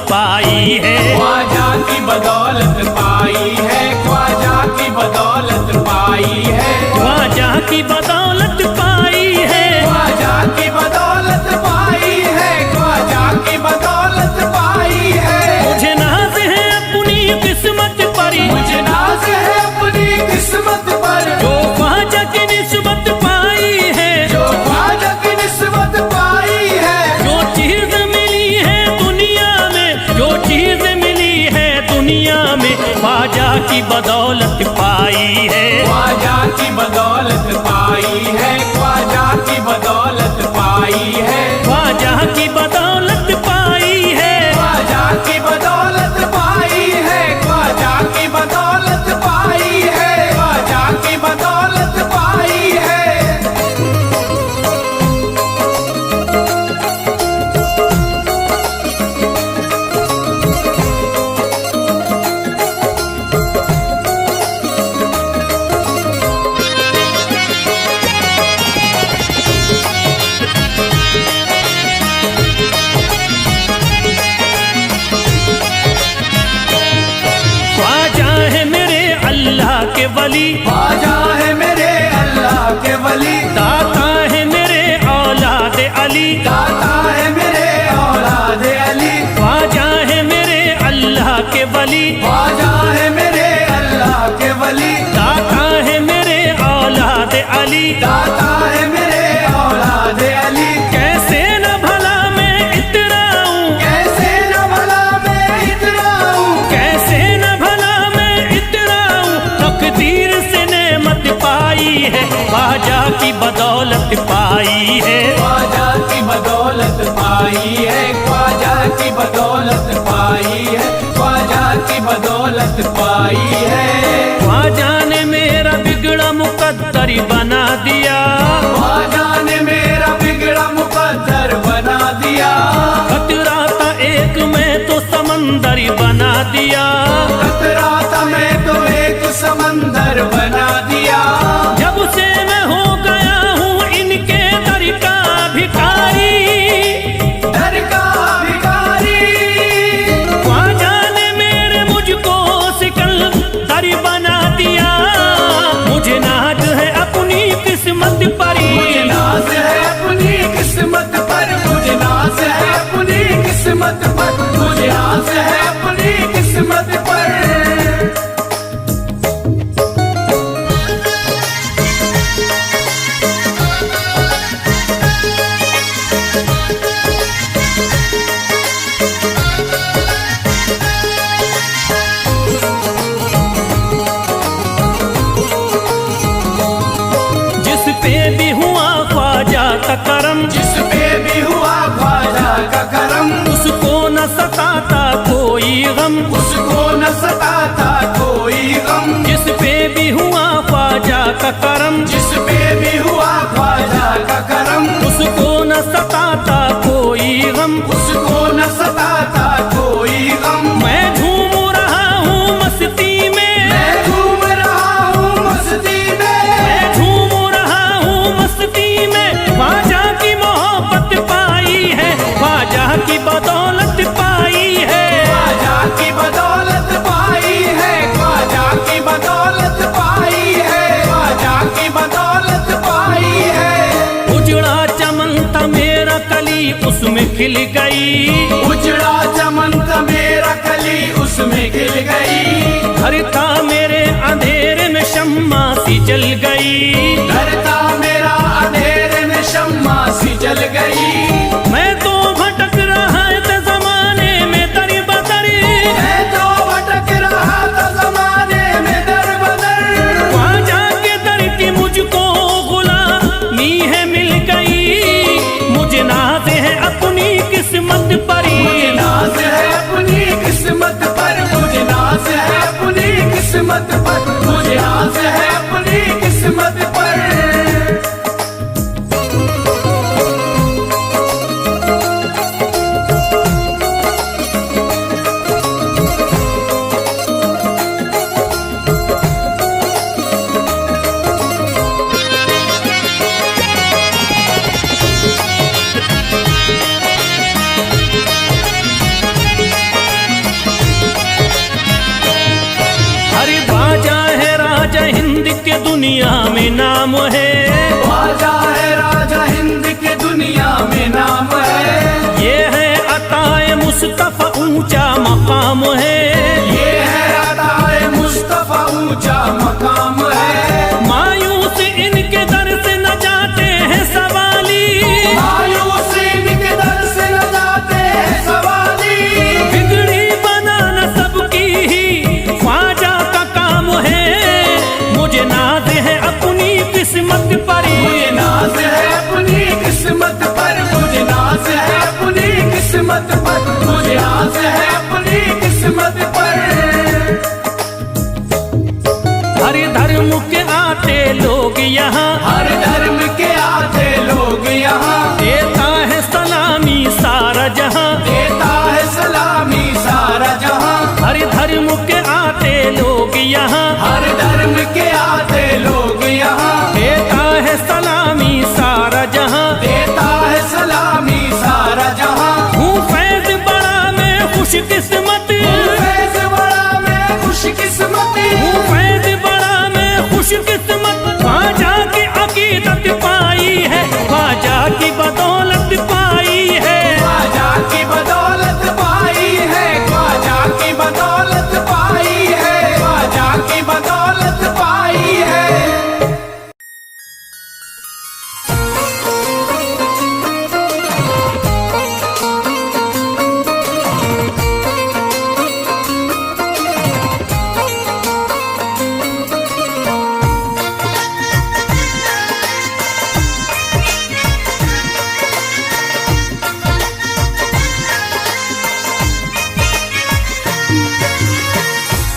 पाई है। ख्वाजा की बदौलत पाई है, ख्वाजा की बदौलत पाई है, ख्वाजा की बदौलत पाई है, ख्वाजा की बदौलत पाई है, ख्वाजा की बदौलत पाई है। मुझे नाज है अपनी किस्मत पर, मुझे नाज है अपनी किस्मत पर, जो ख्वाजा की निस्बत पाई है, जो ख्वाजा की निस्बत पाई है। जो चीज मिली है दुनिया में, जो चीज मिली है दुनिया में, ख्वाजा की बदौलत पाई है। ख्वाजा की बदौलत पाई है, ख्वाजा की बदौलत पाई है, ख्वाजा की बदौलत पाई है, ख्वाजा की बदौलत पाई है, ख्वाजा की बदौलत पाई है, ख्वाजा की बदौलत पाई है। ख्वाजा है मेरे अल्लाह के वली, ख्वाजा है मेरे अल्लाह के वली, दाता है मेरे औलाद अली, दाता है मेरे औलाद अली, ख्वाजा है मेरे अल्लाह के वली, ख्वाजा है मेरे अल्लाह के वली, दाता है मेरे औलाद अली। दाता है मेरे औलाद अली। कैसे न भला मैं इतराऊं, कैसे न भला मैं इतराऊं, कैसे न भला मैं इतराऊं, तकदीर से नेमत पाई है, ख्वाजा की बदौलत पाई है। ख्वाजा की बदौलत पाई है, ख्वाजा की बदौलत पाई है, ख्वाजा की बदौलत पाई है। ख्वाजा ने मेरा बिगड़ा मुकद्दर बना दिया, ख्वाजा ने मेरा बिगड़ा मुकद्दर बना दिया, खतरा था एक मैं तो समंदर बना दिया। खतरा था मैं तो एक समंदर बना दिया। जब से मैं हो गया हूँ इनके दर का भिखारी, दर का भिखारी, ख्वाजा ने मेरे मुझको सिकंदर बना दिया। मुझे नाज है अपनी किस्मत पर, मुझे नाज है अपनी किस्मत पर, मुझे नाज है अपनी किस्मत पर, मुझे नाज है अपनी किस्मत पर। जिस पे भी हुआ ख्वाजा का करम, जिस पे भी हुआ ख्वाजा का करम, उसको न सताता कोई गम, उसको न सताता कोई गम। जिस पे भी हुआ ख्वाजा का करम, जिस पे भी हुआ ख्वाजा का करम, उसको न सताता कोई गम। उसको न सताता कोई गम। मैं झूम रहा हूँ मस्ती में, मैं झूम रहा हूँ मस्ती में, मैं झूम रहा हूँ मस्ती में, ख्वाजा की मोहब्बत पाई है, ख्वाजा की बदौलत पाई है। ख्वाजा की बदौलत पाई है, ख्वाजा की बदौलत पाई है, ख्वाजा की बदौलत पाई है। उजड़ा चमन था मेरा कली उसमें खिल गई, उजड़ा चमन था मेरा कली उसमें खिल गई। घर था मेरे अंधेरे में शम्मा सी जल गई, घर था मेरा अंधेरे में शम्मा सी जल गई। मैं तो भटक रहा था जमाने में दर बदर, मैं तो भटक रहा था जमाने में दर बदर। ख्वाजा के दर की मुझको गुलामी है मिल गई। मुझे नाज है अपनी किस्मत पर, मुझे नाज दुनिया में नाम है, ख्वाजा है राजा हिंद के दुनिया में नाम है। ये है अताए मुस्तफा ऊंचा मकाम है, ये है अताए मुस्तफा ऊंचा मकाम है। मायूस इनके दर से न जाते हैं सवाली, मायूस इनके दर से न जाते हैं सवाली। बिगड़ी बनाना सबकी ही ख्वाजा का काम है। मुझे नाज है अपनी किस्मत पर, मुझे नाज है अपनी किस्मत पर, मुझे नाज है अपनी किस्मत पर, मुझे नाज है अपनी किस्मत पर। हर धर्म के आते लोग यहाँ, हर धर्म के आते लोग यहाँ, देता है सलामी सारा जहाँ, देता है सलामी सारा जहाँ। हर धर्म के आते लोग यहाँ, हर धर्म के आते लोग यहाँ, देता है सलामी सारा जहाँ, देता है सलामी सारा जहाँ। हूँ फैज बड़ा मैं खुशकिस्मत, फैज बड़ा मैं खुशकिस्मत, हूँ फैज बड़ा मैं खुशकिस्मत। ख्वाजा की अकीदत पाई है, ख्वाजा की बदौलत पाई है, ख्वाजा की बदौलत पाई है, ख्वाजा की बदौलत पाई है, ख्वाजा की बदौलत पाई है।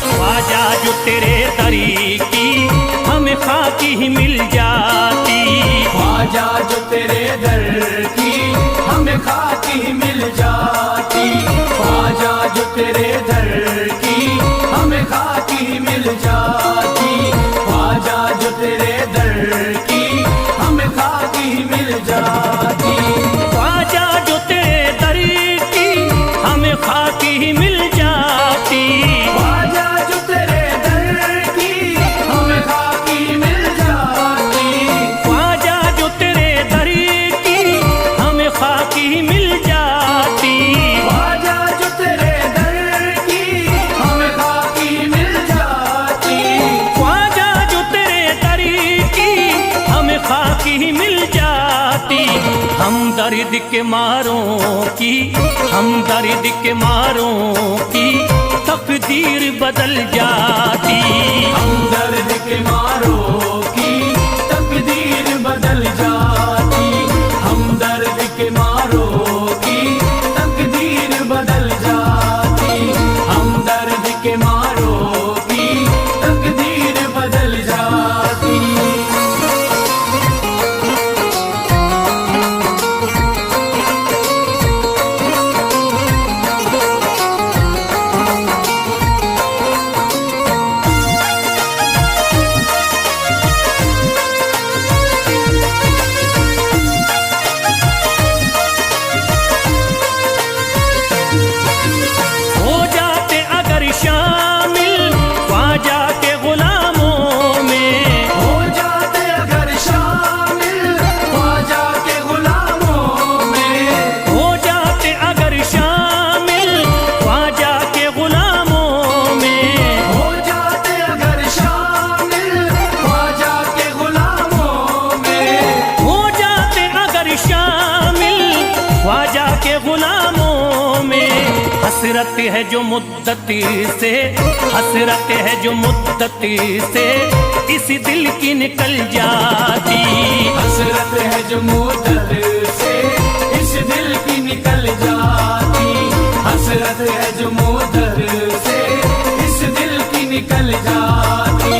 ख्वाजा जो तेरे दरी की हमें खाकी ही मिल जाती, ख्वाजा जो तेरे दर की हमें खाकी मिल जाती, ख्वाजा जो तेरे दर की हमें खाकी मिल जाती, ख्वाजा जो तेरे दर की हमें खाकी मिल जाती। ख्वाजा जो तेरे दरी की हमें खाकी ही मिल जाती, ख्वाजा जो तेरे दर की हमें खाकी मिल जाती, ख्वाजा जो तेरे दरी की हमें खाकी ही मिल जाती, ख्वाजा जो तेरे दर की हमें खाकी मिल जाती, ख्वाजा जो तेरे दरी की हमें खाकी ही मिल जाती। हम दर्द के मारों की, हम दर्द के मारों की तकदीर बदल जाती, हम दर्द के मारों की तकदीर बदल जाती, हम दर्द के मारों की तकदीर बदल जाती, हम दर्द के मारों की तकदीर बदल जाती। हो जाते अगर शामिल ख्वाजा के गुलामों में, हो जाते अगर शामिल ख्वाजा के गुलामों में, हो जाते अगर शामिल ख्वाजा के गुलामों में, हो जाते अगर शामिल ख्वाजा के गुलामों में, हो जाते अगर शामिल ख्वाजा के गुलामों में। हसरत है जो मुद्दती से, हसरत है जो मुद्दती से इस दिल की निकल जाती, हसरत है जो मुद्दत से इस दिल की निकल जाती, हसरत है जो मुद्दत से इस दिल की निकल जाती,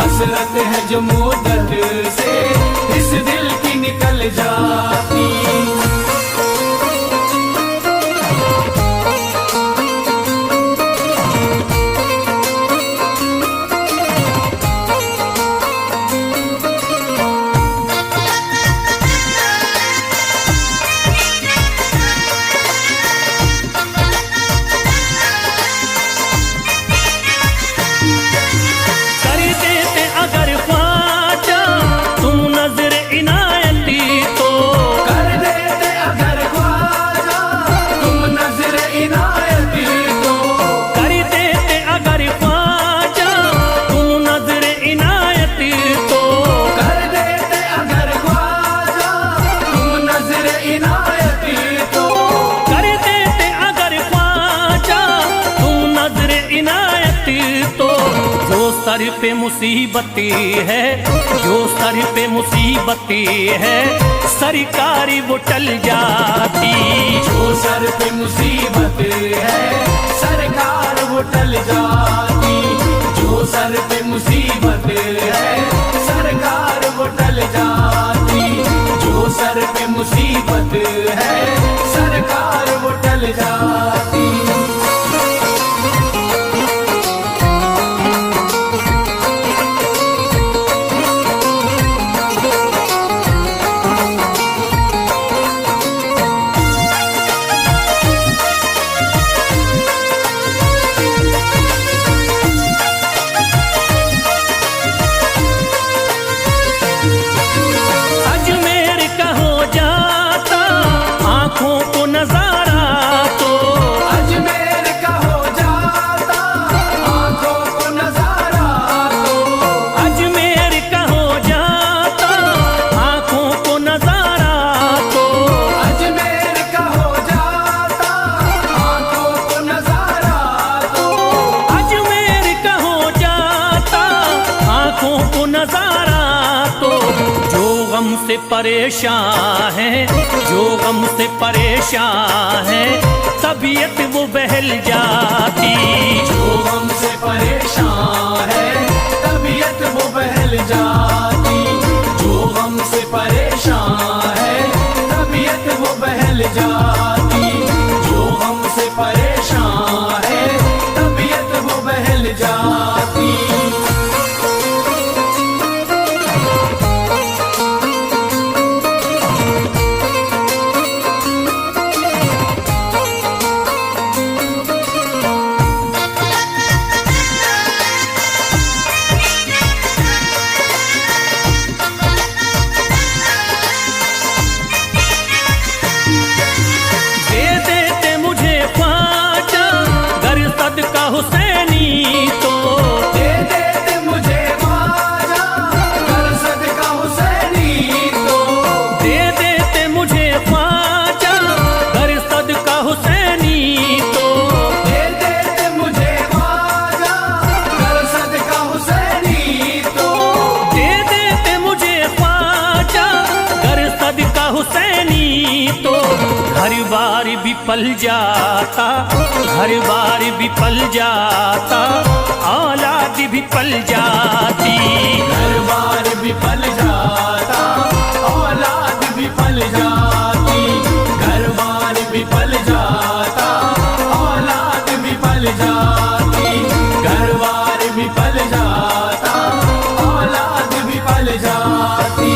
हसरत है जो मुद्दत से इस दिल की निकल जाती। कर देते अगर ख्वाजा सर पे मुसीबतें है, जो सर पे मुसीबतें है, सरकारी वो टल जाती। जो सर पे मुसीबत है सरकार वो टल जाती। जो सर पे मुसीबत है सरकार वो टल जाती। जो सर पे मुसीबत है सरकार वो टल जाती। से परेशान है, जो गम से परेशान है, तबीयत वो बहल जाती। जो गम से परेशान है तबीयत वो बहल जाती। जो गम से परेशान है तबीयत वो बहल जाती। जो गम से परेशान है तबीयत वो बहल जाती। हुसैनी तो दे देते मुझे ख्वाजा कर सदका हुसैनी तो। दे देते मुझे ख्वाजा कर सदका हुसैनी तो। दे देते मुझे ख्वाजा कर सदका हुसैनी तो। दे देते मुझे ख्वाजा कर सदका हुसैनी तो। घर बार भी पल जाता, घर बार भी पल जाता, औलाद भी पल जाती। घर बार भी पल जाता औलाद भी पल जाती। घर बार भी पल जाता औलाद भी पल जाती। घर बार भी पल जाता औलाद भी पल जाती।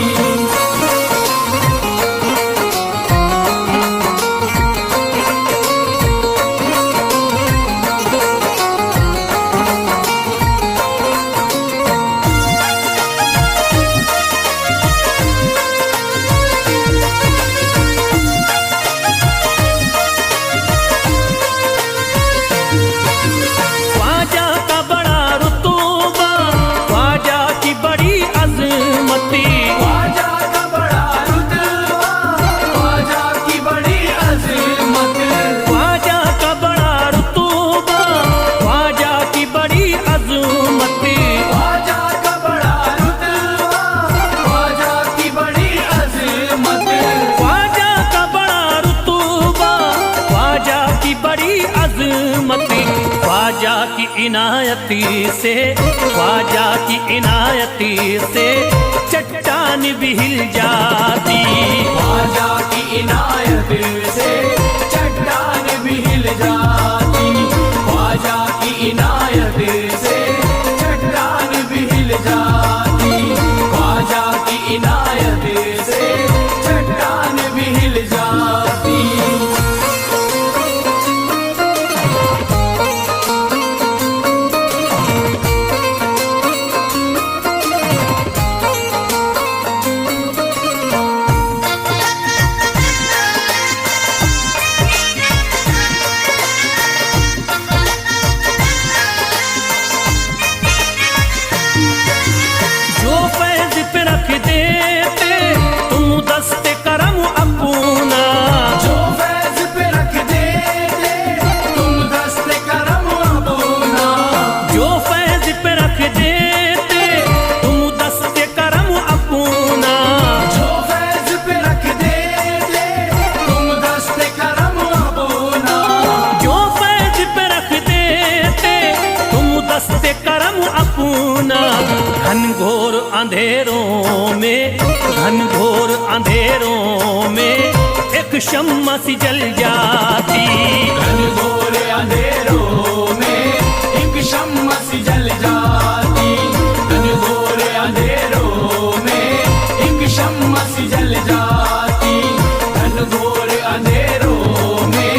ख्वाजा की इनायती से, ख्वाजा की इनायती से चट्टान भी हिल जाती। ख्वाजा की इनायत से चट्टान भी हिल जाती। ख्वाजा की इनायत से चट्टान भी हिल जाती। ख्वाजा की इनायत से चट्टान भी हिल जाती। अंधेरों में, घनघोर अंधेरों में एक शम्मा सी जल जाती। घनघोर अंधेरों में एक शम्मा सी जल जाती। घनघोर अंधेरों में एक शम्मा सी जल जाती। घनघोर अंधेरों में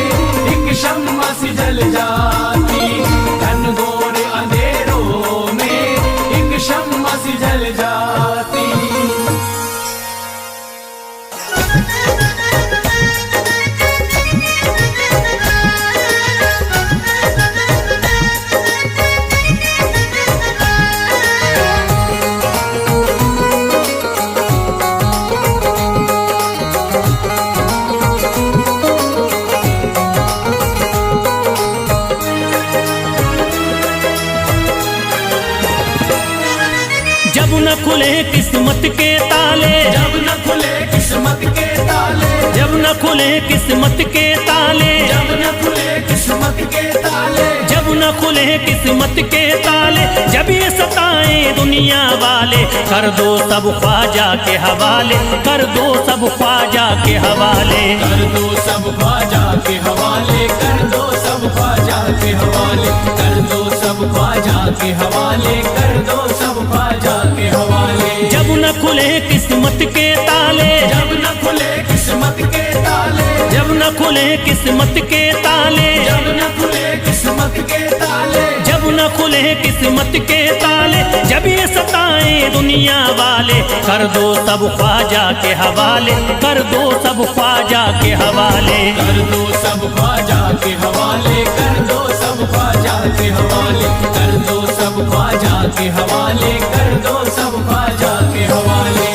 एक शम्मा सी जल जाती। घनघोर अंधेरों में एक शम्मा सी जल जाती। जब न खुले किस्मत के ताले, जब न खुले किस्मत के ताले, जब न खुले किस्मत के ताले, जब न खुले किस्मत के ताले, जब न खुले किस्मत के ताले, जब ये सताए दुनिया वाले, कर दो सब ख्वाजा के हवाले, कर दो सब ख्वाजा के हवाले। कर दो सब ख्वाजा के हवाले, कर दो सब ख्वाजा के हवाले, कर दो सब ख्वाजा के हवाले, कर दो सब ख्वाजा के हवाले। जब न खुले किस्मत के ताले, जब न खुले किस्मत के ताले, जब न खुले किस्मत के ताले, जब न खुले किस्मत के ताले, जब न खुले किस्मत के ताले, जब ये सताए दुनिया वाले, कर दो सब ख्वाजा के हवाले, कर दो सब ख्वाजा के हवाले। कर दो सब ख्वाजा के हवाले, कर दो सब ख्वाजा के हवाले, कर दो सब ख्वाजा के हवाले, कर दो सब ख्वाजा के हवाले।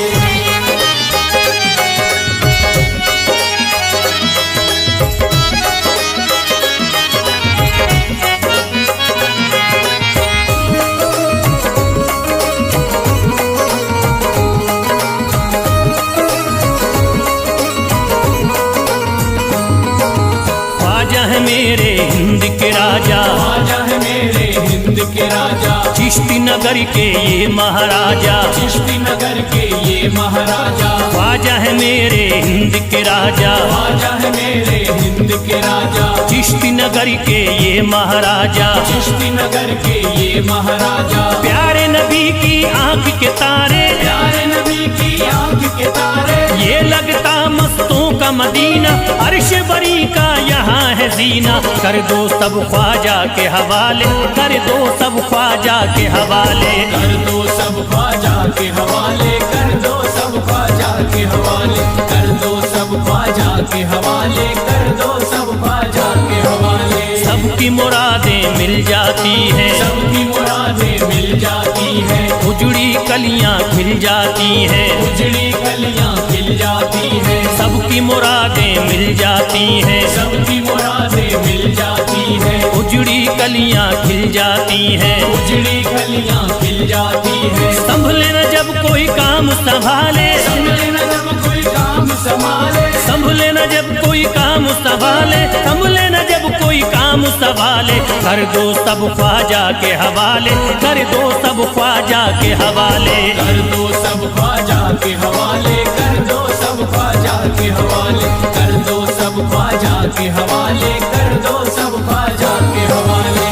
ख्वाजा है मेरे हिंद के राजा, ख्वाजा है मेरे हिंद के राजा, चिश्ती नगर के ये महाराजा, चिश्ती नगर के ये महाराजा। ख्वाजा है मेरे हिंद के राजा, ख्वाजा है मेरे हिंद के राजा, चिश्ती नगर के ये महाराजा। चिश्ती नगर के ये महाराजा। प्यारे नबी की आंख के तारे, प्यारे नबी की आंख के तारे, ये लगता मस्तों का मदीना, अर्श बरी का यहाँ है जीना। कर दो सब ख्वाजा के हवाले, कर दो सब ख्वाजा के हवाले। कर दो सब ख्वाजा के हवाले, कर दो सब ख्वाजा के हवाले, कर दो सब ख्वाजा के हवाले, कर दो सब ख्वाजा के हवाले। सबकी मुरादें मिल जाती हैं, सबकी मुरादें मिल जाती हैं, उजड़ी कलियां खिल जाती हैं, उजड़ी कलियां खिल जाती हैं। सबकी मुरादें मिल जाती हैं, सबकी मुरादें मिल जाती हैं, उजड़ी कलियां खिल जाती हैं। उजड़ी कलियां खिल जाती हैं। संभले न जब कोई काम संभाले, संभले न जब कोई काम संभाले, संभले न जब कोई काम संभाले, संभले न जब कोई काम संभाले। कर दो सब ख्वाजा के हवाले, कर दो सब ख्वाजा के हवाले। कर दो सब ख्वाजा के हवाले, कर दो सब ख्वाजा के हवाले, कर दो सब ख्वाजा के हवाले, कर दो सब ख्वाजा के हवाले।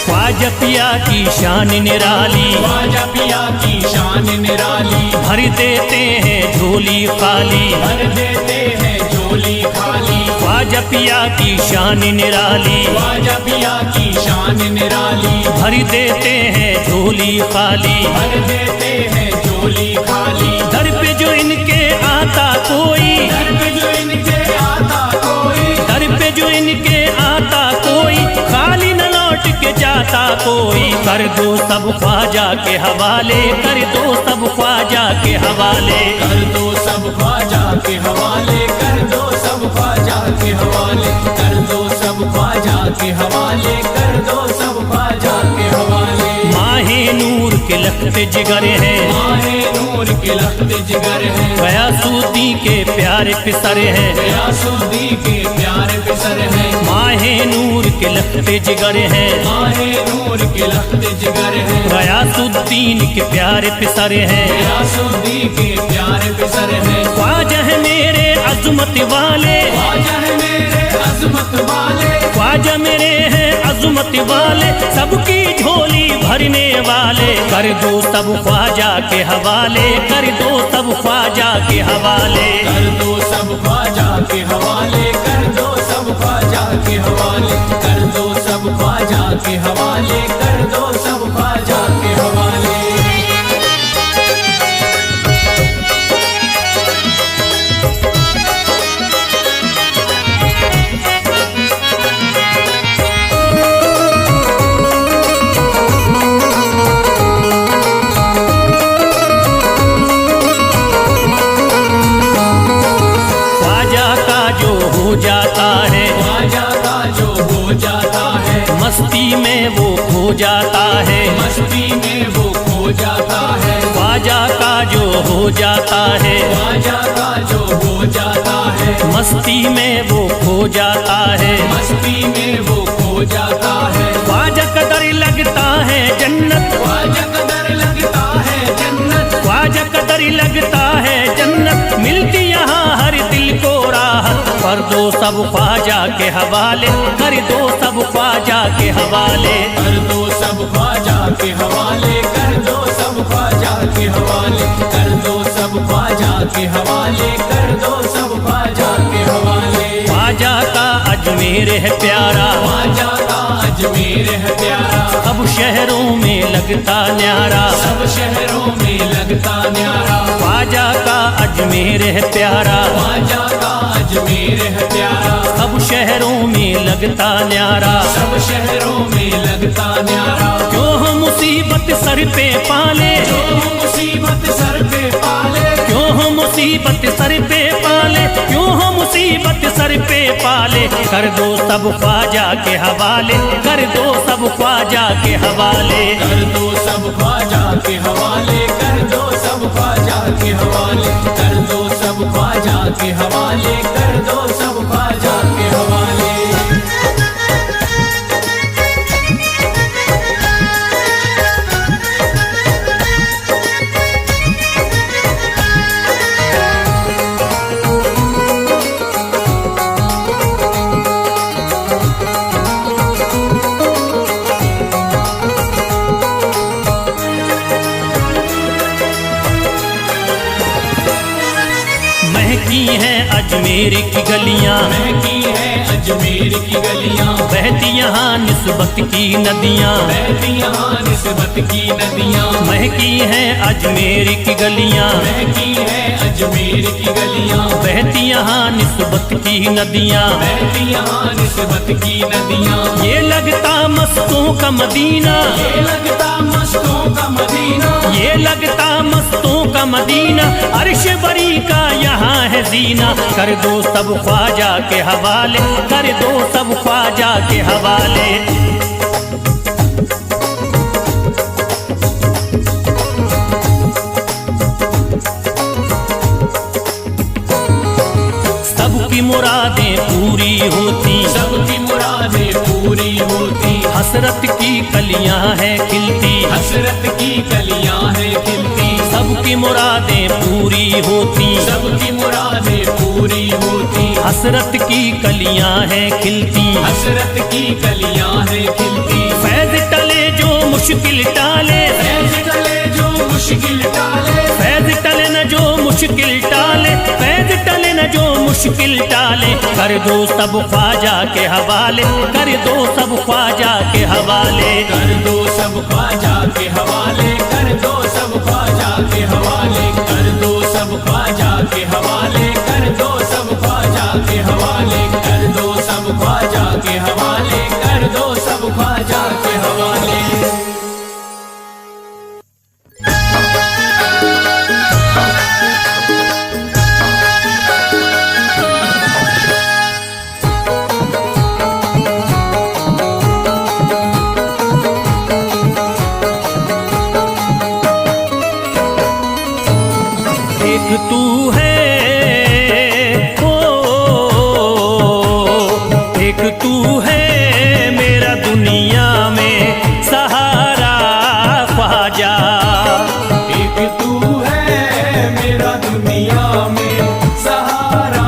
ख्वाजा पिया की शान निराली, ख्वाजा पिया की शान निराली, भर देते हैं झोली खाली, भर देते हैं झोली खाली। ख्वाजा पिया की शान निराली, ख्वाजा पिया की शान निराली, भर देते हैं झोली खाली, भर देते हैं झोली खाली। दर पे जो इनके आता कोई, दर पे जो इनके आता कोई, दर पे जो इनके आता कोई, खाली न लौट के जाता कोई, कर दो सब ख्वाजा के हवाले, कर दो सब ख्वाजा के हवाले। कर दो सब ख्वाजा के हवाले, कर दो सब ख्वाजा के हवाले, कर दो सब ख्वाजा के हवाले, कर दो सब ख्वाजा के हवाले। माहे नूर के लखते जिगर है, माहे नूर के लखते जिगर है, गयासुद्दीन के प्यारे पिसर है, गयासुद्दीन के प्यारे पिसर है। माहे नूर के लखते जिगर है, माहे नूर के लखते जिगर है, गयासुद्दीन के प्यारे पिसर है, गयासुद्दीन के प्यारे पिसर है। ख्वाजा है मेरे अज़मत वाले, ख्वाजा है मेरे अज़मत वाले, ख्वाजा मेरे हैं अज़मत वाले, सबकी झोली भरने वाले। कर दो सब ख्वाजा के हवाले, कर दो सब ख्वाजा के हवाले। कर दो सब ख्वाजा के हवाले, कर दो सब ख्वाजा के हवाले, कर दो सब ख्वाजा के हवाले, कर दो सब ख्वाजा के हवाले। जाता है ख्वाजा का जो हो जाता है, मस्ती में वो खो जाता है, मस्ती में वो खो जाता है। ख्वाजा का जो हो जाता है, ख्वाजा का जो हो जाता है, मस्ती में वो खो जाता है, मस्ती में वो खो जाता है। ख्वाजा कदर लगता है जन्नत, ख्वाजा कदर लगता है जन्नत, ख्वाजा कदर लगता है जन्नत, मिलती यहाँ हर दिल को राहत। कर दो सब ख्वाजा के हवाले, कर दो सब ख्वाजा के हवाले। कर दो सब ख्वाजा के हवाले, कर दो सब ख्वाजा के हवाले, कर दो सब ख्वाजा के हवाले, कर दो सब ख्वाजा के हवाले। ख्वाजा का अजमेर है प्यारा, ख्वाजा का अजमेर है प्यारा, सब शहरों में लगता न्यारा, सब शहरों में लगता न्यारा। ख्वाजा का अजमेर है प्यारा, ख्वाजा का अजमेर है प्यारा, सब शहरों में लगता न्यारा, सब शहरों में लगता न्यारा। क्यों हम मुसीबत सर पे पाले, जो मुसीबत सर पे पाले, क्यों हम मुसीबत सर पे पाले, क्यों हम मुसीबत सर पे पाले। कर दो सब ख्वाजा के हवाले, कर दो सब ख्वाजा के हवाले। कर दो सब ख्वाजा के हवाले, कर दो सब ख्वाजा के हवाले, कर दो सब ख्वाजा के हवाले, कर दो सब ख्वाजा के हवाले। महकी हैं अजमेर की गलियां, महकी है अजमेर की गलियां, बहती यहाँ निस्बत की नदियाँ, बहती यहाँ निस्बत की नदियां। महकी हैं अजमेर की गलियां, महकी है अजमेर की गलियां, बहती यहाँ निस्बत की नदियाँ, बहती यहाँ निस्बत की नदियां। ये लगता मस्तों का मदीना, ये लगता मस्तों का मदीना, ये लगता मस्तों का मदीना, अर्श बरी का यहाँ है जीना। कर दो सब ख्वाजा के हवाले, कर दो सब ख्वाजा के हवाले। सबकी मुरादें पूरी होती, सबकी मुरादें पूरी होती, हसरत की कलियां हैं खिलती, हसरत की कलियां हैं खिलती। सबकी मुरादें पूरी होती, सबकी मुरादें पूरी होती, हसरत की कलियां हैं खिलती, हसरत की कलियां हैं खिलती। फैज टले जो मुश्किल टाले, फैज टले जो मुश्किल टाले, फैज टले न जो मुश्किल टाले, फैज टले न जो मुश्किल टाले। कर दो सब ख्वाजा के हवाले, कर दो सब ख्वाजा के हवाले। कर दो सब ख्वाजा के हवाले, कर दो सब ख्वाजा के हवाले, कर दो सब ख्वाजा के हवाले, कर दो सब ख्वाजा के हवाले, कर दो सब ख्वाजा के हवाले, कर दो सब ख्वाजा के एक तू है, ओ एक तू है मेरा दुनिया में सहारा ख्वाजा। एक तू है मेरा दुनिया में सहारा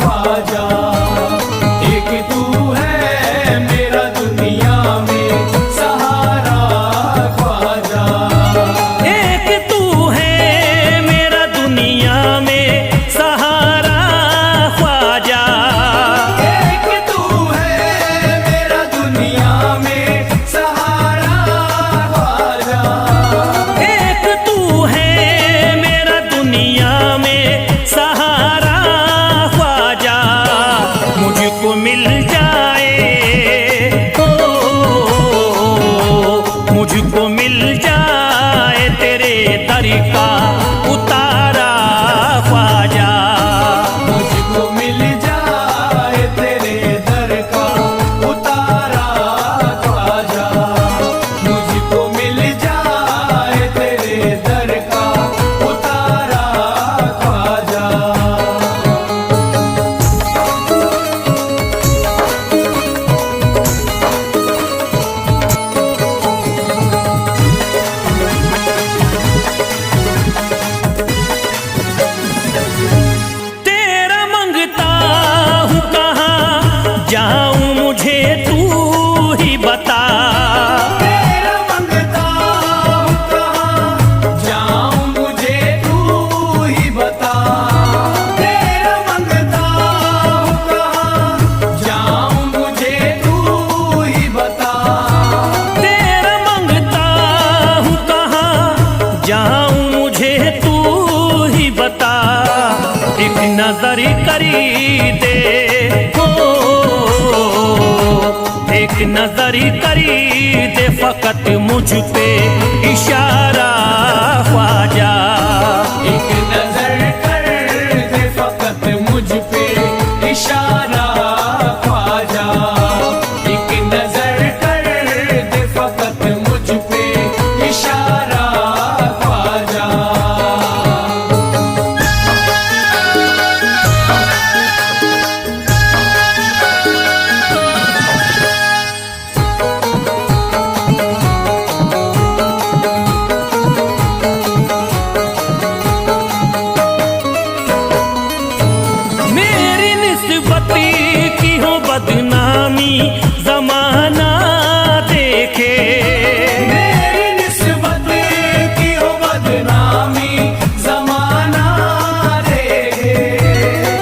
ख्वाजा। एक तू है मेरा दुनिया में सहारा ख्वाजा। एक तू है मेरा दुनिया में सहारा ख्वाजा। एक तू है मेरा दुनिया में सहारा ख्वाजा। एक तू है मेरा दुनिया में सहारा ख्वाजा। मुझको मिल जाए, ओ मुझको मिल जाए तेरे दर का उतारा ख्वाजा। मुझको मिल जाए तेरे दर का उतारा ख्वाजा। मुझको मिल जाए तेरे दर का उतारा ख्वाजा। तेरा मंगता हूँ कहाँ जाऊँ मुझे तू ही बता। तेरा मंगता हूँ कहाँ जाऊँ मुझे तू ही बता। तेरा मंगता हूँ कहाँ जाऊँ मुझे तू ही बता। तेरा मंगता हूँ कहाँ जाऊँ मुझे तू ही बता। एक नजर करी दे, हो एक नजर करी दे फकत मुझ पे इशारा ख्वाजा। एक नजर कर दे फकत मुझ पे इशारा ख्वाजा। एक नजर कर दे फकत मुझ पे इशारा ख्वाजा। मेरी निस्बती की हो बदनामी जमाना देखे। मेरी निस्बत की हो बदनामी जमाना देखे।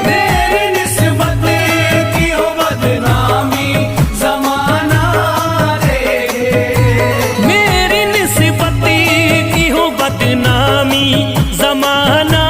मेरी निस्बत की हो बदनामी जमाना देखे। मेरी निस्बती की हो बदनामी जमाना